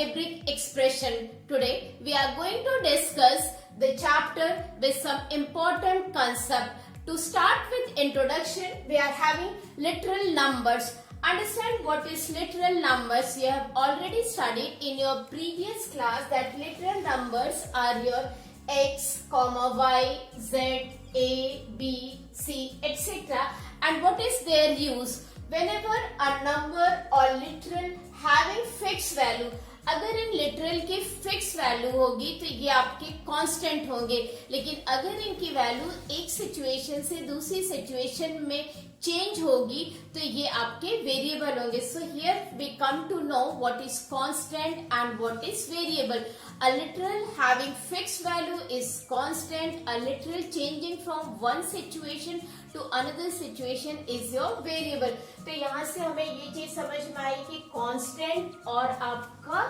algebraic expression. Today we are going to discuss the chapter with some important concept. To start with introduction, we are having literal numbers. Understand what is literal numbers. You have already studied in your previous class that literal numbers are your x, y, z, a, b, c, etc. And what is their use? Whenever a number or literal having fixed value, अगर इन literal की fix value होगी तो ये आपके constant होंगे, लेकिन अगर इनकी वैल्यू एक सिचुएशन से दूसरी सिचुएशन में चेंज होगी तो ये आपके वेरिएबल होंगे. So here we come to know what is constant and what is variable. A literal having fixed value is constant. A literal changing from one situation to another situation is your variable. तो यहाँ से हमें ये चीज समझ में आई कि constant और आपका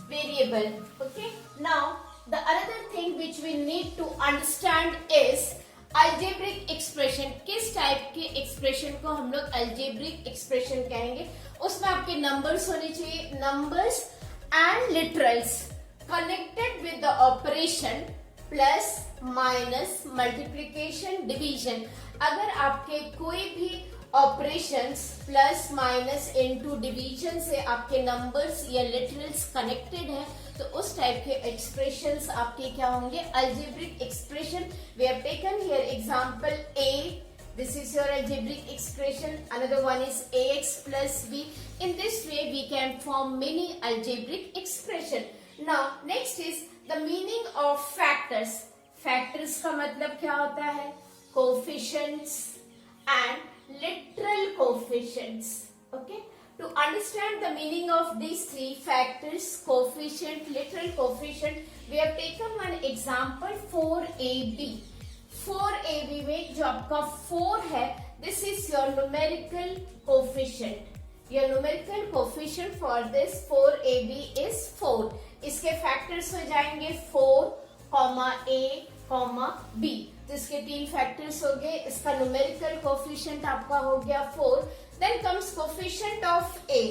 variable. Okay. Now the another thing which we need to understand is algebraic expression. किस टाइप के expression को हम लोग algebraic expression कहेंगे? उसमें आपके numbers होने चाहिए, numbers and literals connected with the operation plus minus multiplication division. अगर आपके कोई भी operations plus minus into division से आपके numbers या literals connected है तो उस टाइप के expressions आपके क्या होंगे? Algebraic expression. We have taken here example A. This is your algebraic expression. Another one is ax plus b. In this way we can form many algebraic expression. Now next is the meaning of factors. Factors का मतलब क्या होता है? Coefficients and literal coefficients. Okay. To understand the meaning of these three factors, coefficient, literal coefficient, we have taken one example 4ab. 4ab में जो आपका 4 है, this is your numerical coefficient. Your numerical coefficient for this 4ab is 4. इसके factors हो जाएंगे 4, a, b. तो इसके तीन फैक्टर्स हो गए. इसका न्यूमेरिकल कोफिशिएंट आपका हो गया 4. Then comes coefficient of a.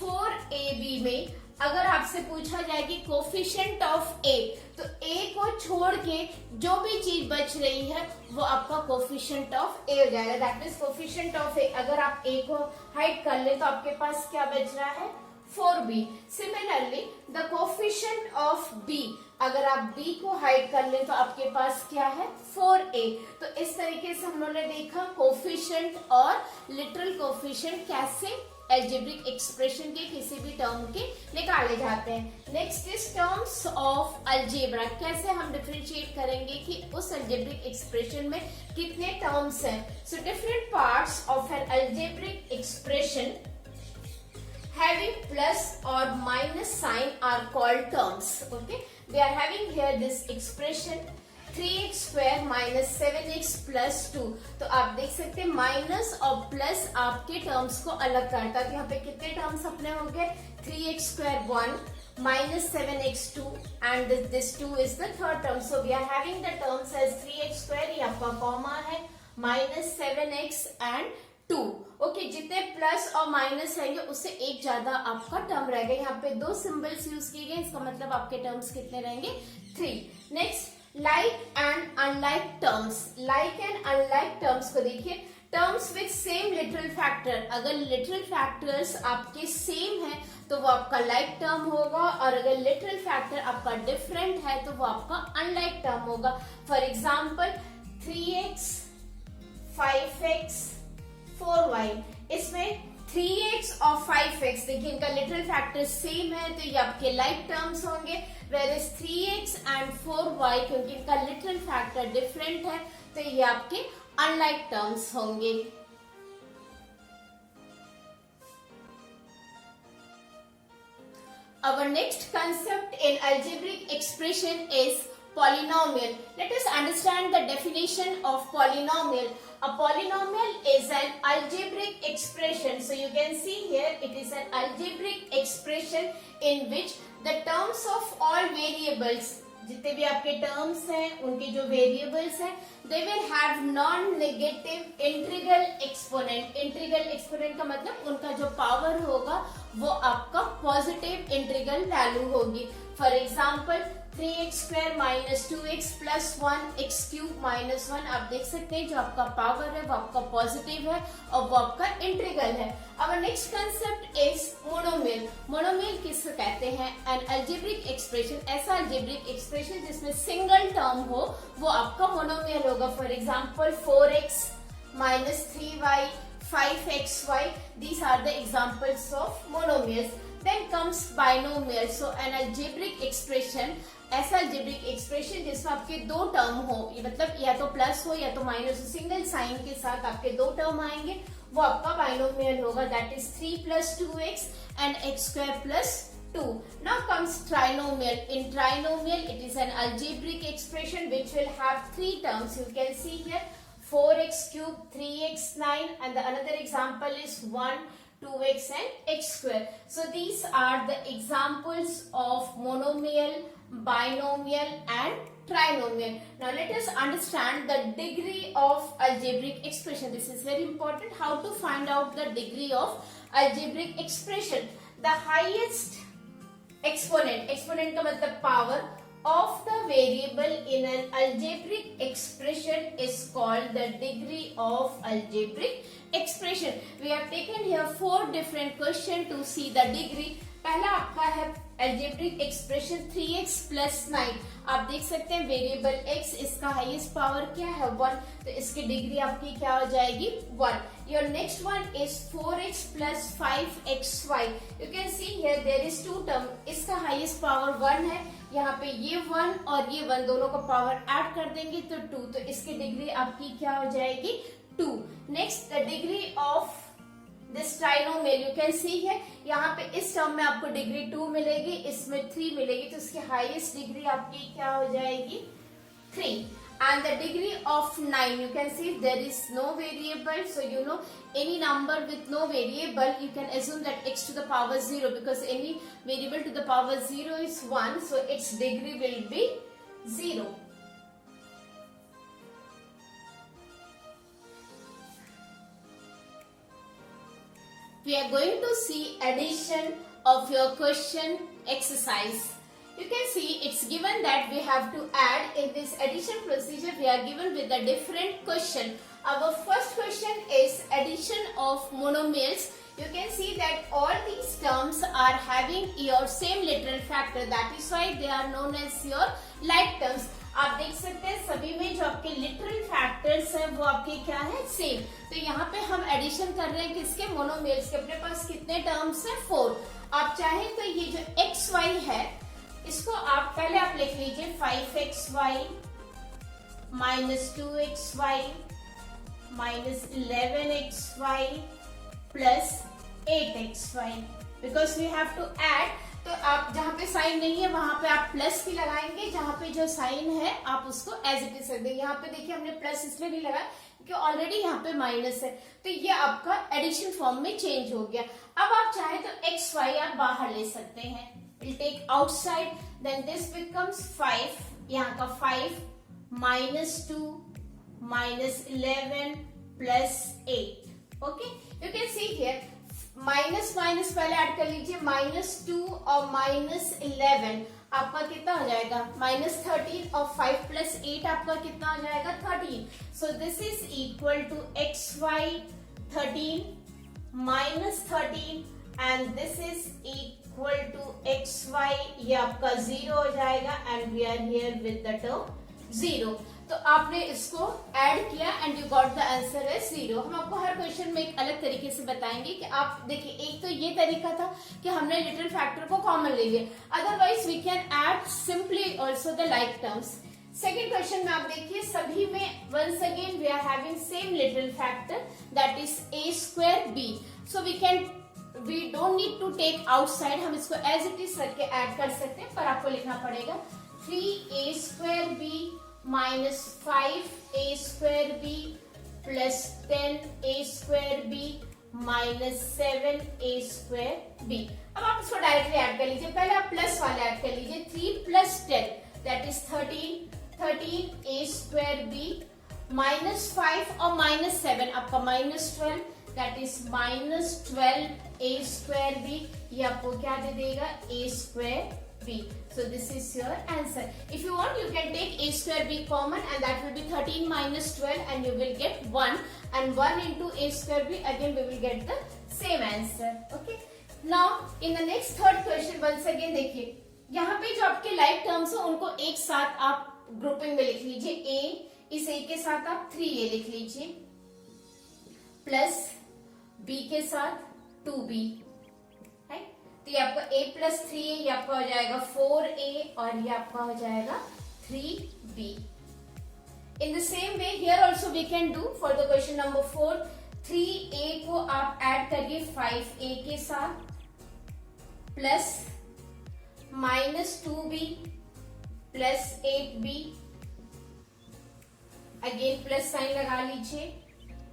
4ab में अगर आपसे पूछा जाए कि कोफिशिएंट ऑफ a, तो a को छोड़ के जो भी चीज बच रही है वो आपका कोफिशिएंट ऑफ a हो जाएगा. That means coefficient of a. अगर आप a को हाइड कर ले तो आपके पास क्या बच रहा है? 4b. Similarly the coefficient of b, अगर आप b को हाइड कर ले तो आपके पास क्या है? 4a. तो इस तरीके से हम लोगों ने देखा कोफिशिएंट और लिटरल कोफिशिएंट कैसे algebraic expression के किसी भी टर्म के निकाले जाते हैं. Next is terms of algebra. कैसे हम डिफरेंशिएट करेंगे कि उस algebraic expression में कितने टर्म्स हैं. So different parts of an algebraic expression having plus or minus sign are called terms. Okay, we are having here this expression 3x square minus 7x plus 2. तो आप देख सकते हैं माइनस और plus आपके टर्म्स को अलग करता है. यहाँ पे कितने टर्म्स अपने हो गए? 3x square 1 minus 7x 2 and this 2 is the third term. So we are having the terms as 3x square, ये आपका कॉमा है, minus 7x and 2. ओके, जितने प्लस और माइनस रहेंगे उससे एक ज्यादा आपका टर्म रहेगा. यहाँ पे दो सिंबल्स यूज किए गए, इसका मतलब आपके टर्म्स कितने रहेंगे? 3. Next like and unlike terms. Like and unlike terms को देखिए. Terms with same literal factor. अगर लिटरल फैक्टर्स आपके सेम है तो वो आपका लाइक टर्म होगा, और अगर लिटरल फैक्टर आपका डिफरेंट है तो वो आपका अनलाइक टर्म होगा. For example 3x 5x 4y. इसमें 3x और 5x देखिए इनका लिटरल फैक्टर सेम है तो ये आपके लाइक टर्म्स होंगे. whereas 3x and 4y क्योंकि इनका लिटरल फैक्टर डिफरेंट है तो ये आपके अनलाइक टर्म्स होंगे. Our next concept in algebraic expression is polynomial. Let us understand the definition of polynomial. A polynomial is an algebraic expression. So you can see here it is an algebraic expression in which the terms of all variables, जितने भी आपके terms हैं उनके जो variables हैं, they will have non negative integral exponent. Integral exponent का मतलब उनका जो पावर होगा वो आपका पॉजिटिव इंटीग्रल वैल्यू होगी। For example 3x² minus 2x plus 1x³ minus 1, आप देख सकते हैं जो आपका पावर है वो आपका पॉजिटिव है और वो आपका इंटीग्रल है। अब next concept is monomial. Monomial किसको कहते हैं? एन अलजेब्रिक एक्सप्रेशन, ऐसा अलजेब्रिक एक्सप्रेशन जिसमें सिंगल टर्म हो वो आपका मोनोमियल होगा। For example 4x minus 3y 5xy, these are the examples of monomials. Then comes binomial. So an algebraic expression, ऐसा algebraic expression जिसमें आपके दो टर्म हो, ये मतलब या तो प्लस हो या तो माइनस हो, सिंगल साइन के साथ आपके दो टर्म आएंगे, वो आपका बाइनोमियल होगा। That is 3 plus 2x and x² plus 2. Now comes trinomial. In trinomial, it is an algebraic expression which will have three terms. You can see here 4x³, 3x9, and the another example is 1, 2x and x². So these are the examples of monomial, binomial and trinomial. Now let us understand the degree of algebraic expression. This is very important. How to find out the degree of algebraic expression? The highest exponent, exponent का मतलब power of the variable in an algebraic expression is called the degree of algebraic expression. We have taken here 4 different questions to see the degree. पहला आपका है algebraic expression 3x plus 9. आप देख सकते हैं variable x, इसका highest power क्या है 1, तो इसकी डिग्री आपकी क्या हो जाएगी 1. Your next one is 4x plus 5xy. You can see here there is 2 term. इसका हाईएस्ट पावर 1 है, यहाँ पे ये 1 और ये 1 दोनों का पावर ऐड कर देंगे तो 2, तो इसकी डिग्री आपकी क्या हो जाएगी 2. Next the degree of this trinomial, you can see है यहाँ पे इस टर्म में आपको डिग्री 2 मिलेगी, इसमें 3 मिलेगी, तो इसकी हाईएस्ट डिग्री आपकी क्या हो जाएगी 3. And the degree of 9, you can see there is no variable, so you know any number with no variable you can assume that x to the power 0, because any variable to the power 0 is 1, so its degree will be 0. We are going to see addition of your question exercise. You can see it's given that we have to add in this addition procedure. We are given with a different question. Our first question is addition of monomials. You can see that all these terms are having your same literal factor. That is why they are known as your like terms. आप देख सकते हैं सभी में जो आपके literal factors हैं वो आपके क्या है सेम. तो यहाँ पे हम एडिशन कर रहे हैं किसके मोनोमियल्स के. अपने पास कितने टर्म्स हैं 4. आप चाहें तो ये जो xy है इसको आप पहले आप लिख लीजिए 5xy minus 2xy minus 11xy plus 8xy, because we have to add. तो आप जहाँ पे साइन नहीं है वहां पे आप प्लस भी लगाएंगे, जहाँ पे जो साइन है आप उसको एज इट इज रख देंगे. यहाँ पे देखिए हमने प्लस इसलिए नहीं लगाया क्योंकि ऑलरेडी यहाँ पे माइनस है, तो ये आपका एडिशन फॉर्म में चेंज हो गया. अब आप चाहे तो xy आप बाहर ले सकते हैं. We'll take outside, then this becomes 5, यहाँ का 5 minus 2 minus 11 plus 8. Okay, you can see here minus minus पहले ऐड कर लीजिए, -2 और -11 आपका कितना हो जाएगा -13 और 5 plus 8 आपका कितना हो जाएगा 13. So this is equal to xy 13 minus 13 and this is equal to xy, ये आपका 0 हो जाएगा and we are here with the term 0. तो आपने इसको ऐड किया and you got the answer is 0. हम आपको हर क्वेश्चन में एक अलग तरीके से बताएंगे कि आप देखिए, एक तो ये तरीका था कि हमने लिटिल फैक्टर को कॉमन ले लिया, otherwise we can add simply also the like terms. Second question में आप देखिए सभी में once again we are having same little factor that is a²b. So we don't need to take outside, हम इसको एज इट इज करके add कर सकते हैं, पर आपको लिखना पड़ेगा 3a²b minus 5a²b plus 10a²b minus 7a²b. अब आप इसको डायरेक्टली ऐड कर लीजिए. पहले आप प्लस वाले ऐड कर लीजिए, 3 plus 10 that is 13a²b minus 5 और minus 7 आपका -12 that is -12a²b ये आपको क्या दे देगा, a square b. So this is your answer. If you want, you can take a square b common, and that will be 13 minus 12, and you will get 1. And 1 into a square b, again we will get the same answer. Okay. Now in the next third question, once again देखिए, यहाँ पे जो आपके like terms हो उनको एक साथ आप ग्रुपिंग में लिख लीजिए. a, इस a के साथ आप 3a लिख लीजिए, प्लस b के साथ 2b है. तो ये आपका a प्लस 3a, ये आपका हो जाएगा 4a, और ये आपका हो जाएगा 3b. In the same way here also we can do for the question number 4. 3a को आप ऐड करिए 5a के साथ, plus minus 2b plus 8b, again plus sign लगा लीजिए,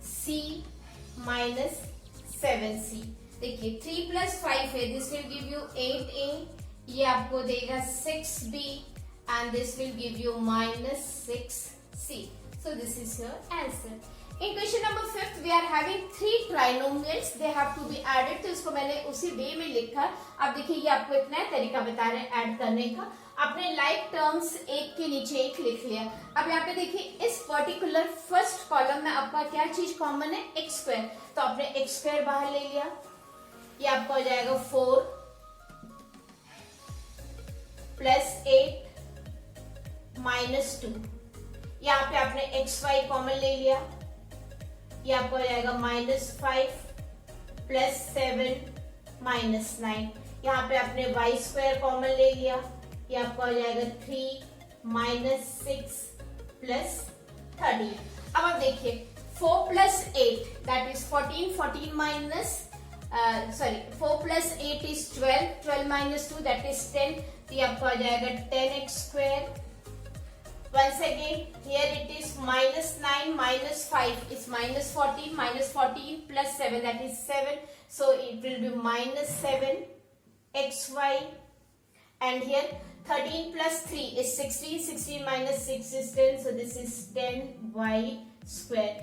c माइनस 7c. देखिए 3 प्लस 5 है, this will give you 8a, ये आपको देगा 6b, and this will give you minus 6c. So this is your answer. In question number 5, we are having 3 trinomials. They have to be added. तो इसको मैंने उसी वे में लिखा. अब देखिए ये आपको एक नया तरीका बता रहे हैं ऐड करने का. आपने लाइक टर्म्स एक के नीचे एक लिख लिया. अब यहाँ पे देखिए इस पर्टिकुलर फर्स्ट कॉलम में आपका क्या चीज कॉमन है, एक्स स्क्वायर. तो आपने एक्स स्क्वायर बाहर ले लिया, ये आपका हो जाएगा 4 प्लस 8 माइनस 2. यहाँ पे आपने एक्स वाई कॉमन ले लिया, ये आपको हो जाएगा -5 प्लस 7 माइनस 9. यहाँ पे आपने वाई स्क्वायर कॉमन ले लिया, ये आपका हो जाएगा 3 माइनस 6 प्लस 13. अब आप देखिए 4 plus 8 that is 14, 14 minus 4 plus 8 is 12, 12 minus 2 that is 10. तो ये आपका हो जाएगा 10x square. Once again, here it is minus 9 minus 5 is minus 14, minus 14 plus 7 that is 7. So it will be minus 7 xy, and here 13 plus 3 is 16, 16 minus 6 is 10. So this is 10y square.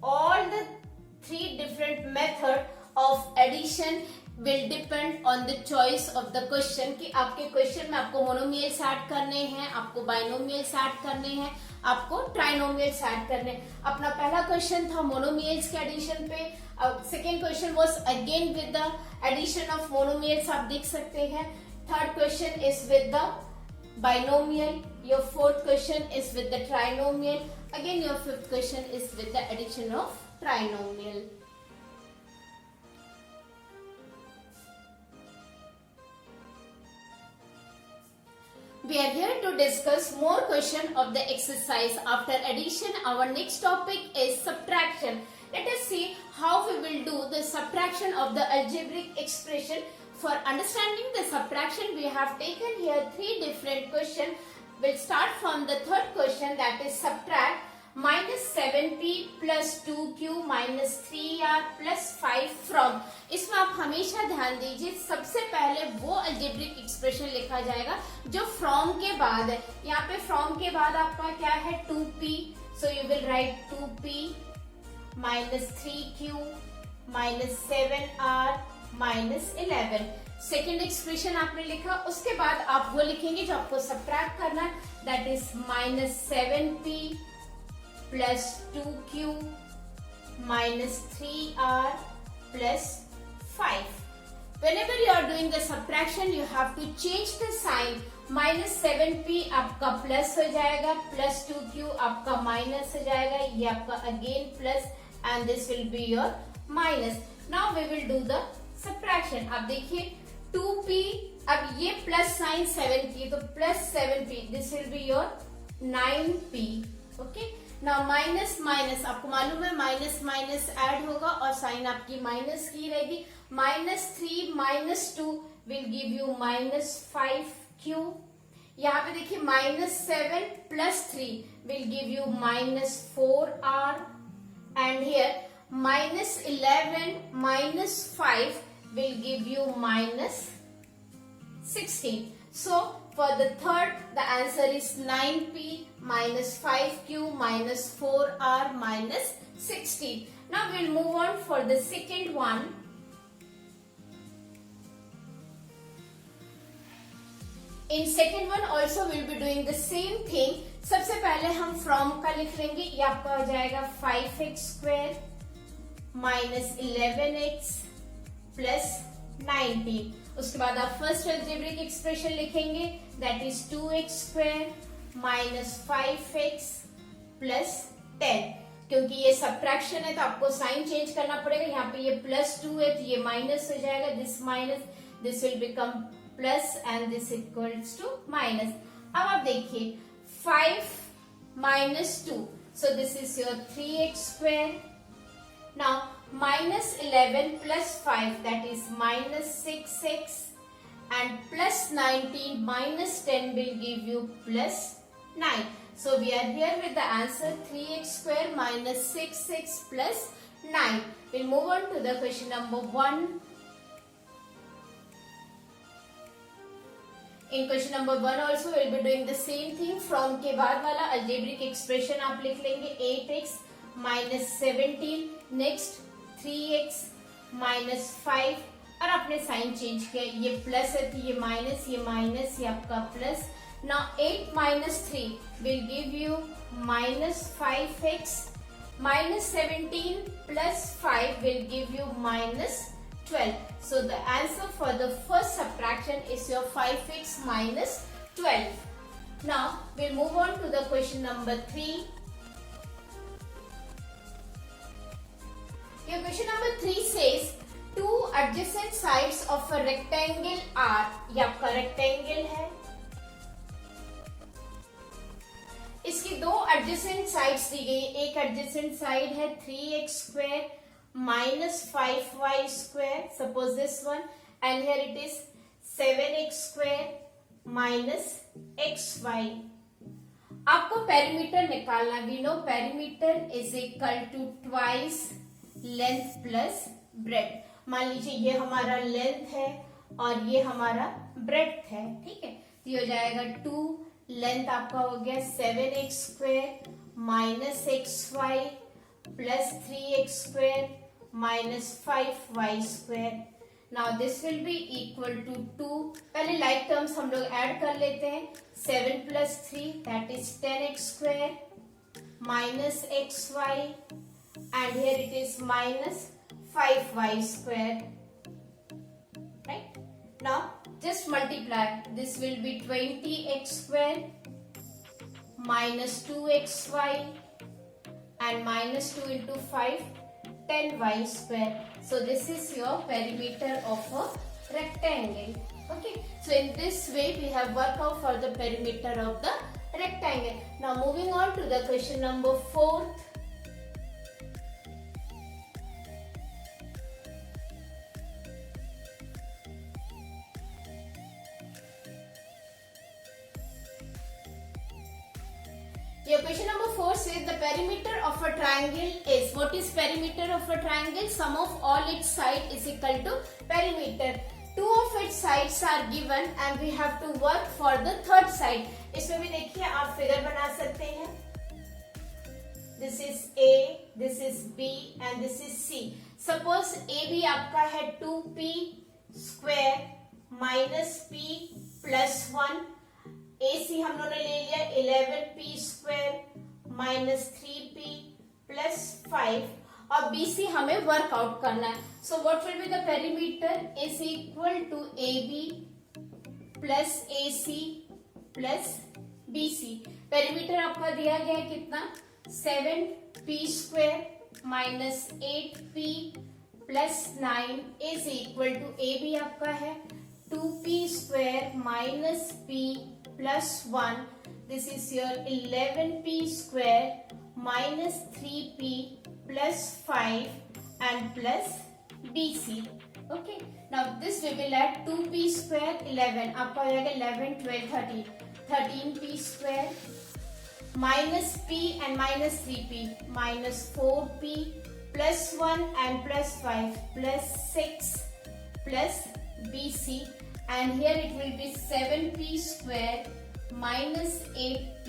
All the 3 different method of addition will depend on the choice of the question कि आपके question में आपको monomials add करने हैं, आपको binomials add करने हैं, आपको ट्राइनोमियल्स ऐड करने हैं. अपना पहला क्वेश्चन था मोनोमियल्स के एडिशन पे. Second question was again with the addition of monomials, आप देख सकते हैं. Third question is with the binomial. Your fourth question is with the trinomial. Again your fifth question is with the addition of trinomial. We are here to discuss more question of the exercise. After addition, our next topic is subtraction. Let us see how we will do the subtraction of the algebraic expression. For understanding the subtraction, we have taken here 3 different questions. We'll start from the third question, that is subtract minus 7p plus 2q minus 3r plus 5 from. इसमें आप हमेशा ध्यान दीजिए, सबसे पहले वो algebraic expression लिखा जाएगा जो फ्रॉम के बाद है. यहाँ पे फ्रॉम के बाद आपका क्या है, 2p. So you will write 2p minus 3q minus 7r minus 11. Second expression आपने लिखा, उसके बाद आप वो लिखेंगे जो आपको सब्ट्रैक्ट करना है, that is minus 7p plus 2q minus 3r plus 5. Whenever you are doing the subtraction, you have to change the sign. minus 7p आपका प्लस हो जाएगा, plus 2q आपका माइनस हो जाएगा, ये आपका again plus, and this will be your minus. Now we will do the subtraction. अब देखिए 2p, अब ये प्लस साइन 7p, तो plus 7p, this will be your 9p. Okay. ना माइनस माइनस, आपको मालूम है माइनस माइनस ऐड होगा और साइन आपकी माइनस की रहेगी. -3 -2 विल गिव यू -5q. यहाँ पे देखिए -7 + 3 will give you -4r, and here -11 - 5 will give you -16. So for the third, the answer is 9p minus 5q minus 4r minus 16. Now we'll move on for the second one. In second one also will be doing the same thing. सबसे पहले हम from का लिख लेंगे. ये आपका हो जाएगा 5x² माइनस 11x प्लस 19. उसके बाद आप फर्स्ट अलजेब्रिक एक्सप्रेशन लिखेंगे, that is 2x² minus 5x plus 10. क्योंकि ये सब्ट्रैक्शन है तो आपको साइन चेंज करना पड़ेगा. यहाँ पे ये +2 है तो ये माइनस हो जाएगा. This minus, this will become plus and this equals to minus. अब आप देखिए 5 minus 2, so this is your 3x². now minus 11 plus 5, that is minus 6x, and plus 19 minus 10 will give you plus 9. So we are here with the answer 3x² minus 6x plus 9. We'll move on to the question number 1. In question number 1 also we'll be doing the same thing. From के बाद वाला algebraic expression आप लिख लेंगे 8x minus 17. Next 3x minus 5. और आपने sign change किया, ये प्लस है तो ये माइनस, ये आपका plus. Now 8 minus 3 will give you minus 5x. Minus 17 plus 5 will give you minus 12. So the answer for the first subtraction is your 5x minus 12. Now we'll move on to the question number 3. Your question number 3 says two adjacent sides of a rectangle are. ये आपका rectangle है, इसकी दो adjacent sides दी गई. एक adjacent side है 3x² minus 5y², suppose this one, and here it is 7x² minus xy. आपको perimeter निकालना. we know perimeter is equal to twice length plus breadth. मान लीजिए ये हमारा लेंथ है और ये हमारा ब्रेड्थ है, ठीक है. तो ये हो जाएगा 2, लेंथ आपका हो गया 7x² minus xy plus 3x² minus 5y². now this will be equal to 2. पहले like terms हम लोग ऐड कर लेते हैं. 7 plus 3, that is 10x² minus xy, and here it is minus 5y². right? now just multiply. this will be 20x² minus 2xy and minus 2 into 5, 10y². so this is your perimeter of a rectangle. okay, so in this way we have worked out for the perimeter of the rectangle. now moving on to the question number 4. Your question number 4 says the perimeter of a triangle is. What is perimeter of a triangle? Sum of all its sides is equal to perimeter. Two of its sides are given and we have to work for the third side. इसमें भी देखिए आप figure बना सकते हैं. This is A, this is B and this is C. Suppose AB आपका है 2p square minus p plus 1. AC हम लोगों ने ले लिया 11p² minus 3p plus 5 और BC हमें वर्कआउट करना है. So what will be the perimeter? is equal to AB plus AC plus BC. perimeter आपका दिया गया है कितना? 7p² minus 8p plus 9 is equal to AB आपका है 2p² minus p plus 1. this is your 11p² minus 3p plus 5 and plus BC. okay, now this we will add 2p² 11 आपका हो जाएगा 11 12 13 13p² minus p and minus 3p minus 4p plus 1 and plus 5 plus 6 plus BC. and here it will be 7p² minus 8p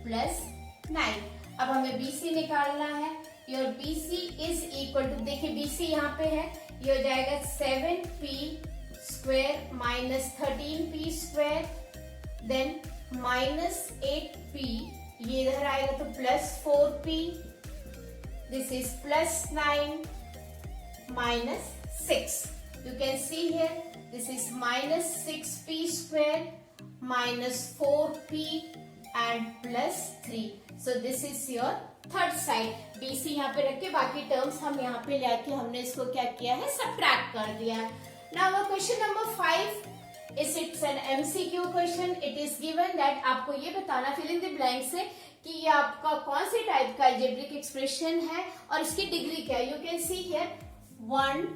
plus 9. अब हमें BC निकालना है. your BC is equal to, देखिए BC यहाँ पे है, ये हो जाएगा 7p² minus 13p² then minus 8p, ये इधर आएगा तो plus 4p, this is plus 9 minus 6. You can see here, this is minus 6p square minus 4p and plus 3. So this is your third side. BC यहाँ पे रख के बाकी terms हम यहाँ पे लेके हमने इसको क्या किया है, सब्ट्रैक्ट कर दिया है. Now question number 5 is it's an MCQ question. It is given that आपको ये बताना fill in the blank से कि ये आपका कौन से टाइप का algebraic expression है और इसकी डिग्री क्या है. You can see here 1,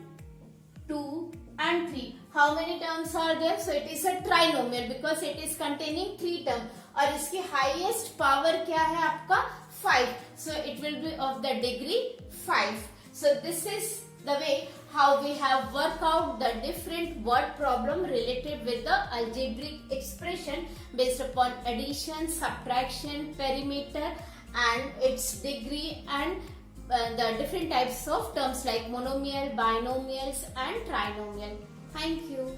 2 and 3. How many terms are there? So it is a trinomial because it is containing 3 terms. और इसकी highest power क्या है आपका 5. So it will be of the degree 5. So this is the way how we have worked out the different word problem related with the algebraic expression based upon addition, subtraction, perimeter and its degree and the different types of terms like monomial, binomials and trinomial. Thank you.